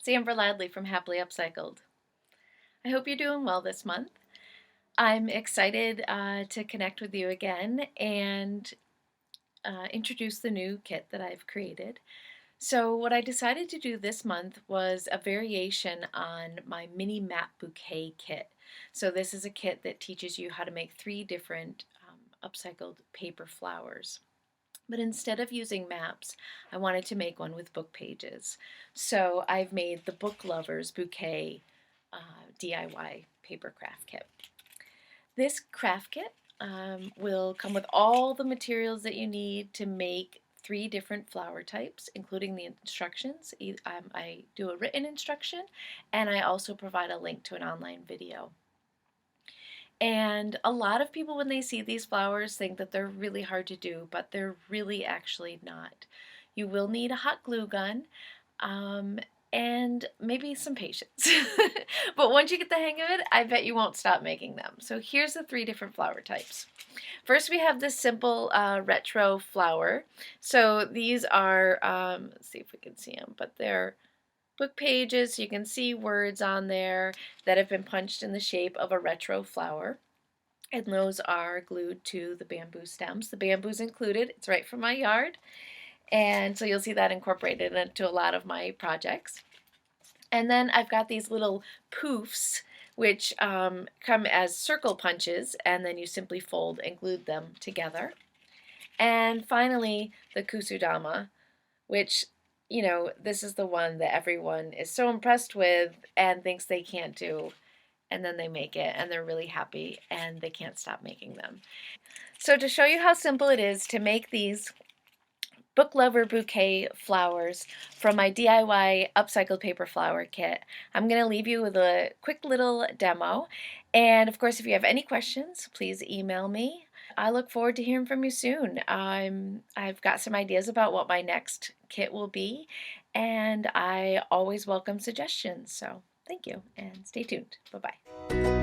It's Amber Ladley from Happily Upcycled. I hope you're doing well this month. I'm excited to connect with you again and introduce the new kit that I've created. So what I decided to do this month was a variation on my mini map bouquet kit. So this is a kit that teaches you how to make 3 different upcycled paper flowers. But instead of using maps, I wanted to make one with book pages. So I've made the Book Lovers Bouquet DIY paper craft kit. This craft kit will come with all the materials that you need to make 3 different flower types, including the instructions. I do a written instruction, and I also provide a link to an online video. And a lot of people, when they see these flowers, think that they're really hard to do, but they're really actually not. You will need a hot glue gun and maybe some patience. But once you get the hang of it, I bet you won't stop making them. So here's the 3 different flower types. First, we have this simple retro flower. So these are, let's see if we can see them, but they're book pages, so you can see words on there that have been punched in the shape of a retro flower. And those are glued to the bamboo stems. The bamboo's included, it's right from my yard. And so you'll see that incorporated into a lot of my projects. And then I've got these little poofs which come as circle punches, and then you simply fold and glue them together. And finally, the kusudama, which, you know, this is the one that everyone is so impressed with and thinks they can't do, and then they make it and they're really happy and they can't stop making them. So to show you how simple it is to make these Book Lover Bouquet flowers from my DIY upcycled paper flower kit, I'm going to leave you with a quick little demo. And of course, if you have any questions, please email me. I look forward to hearing from you soon. I've got some ideas about what my next kit will be, and I always welcome suggestions. So thank you, and stay tuned. Bye-bye.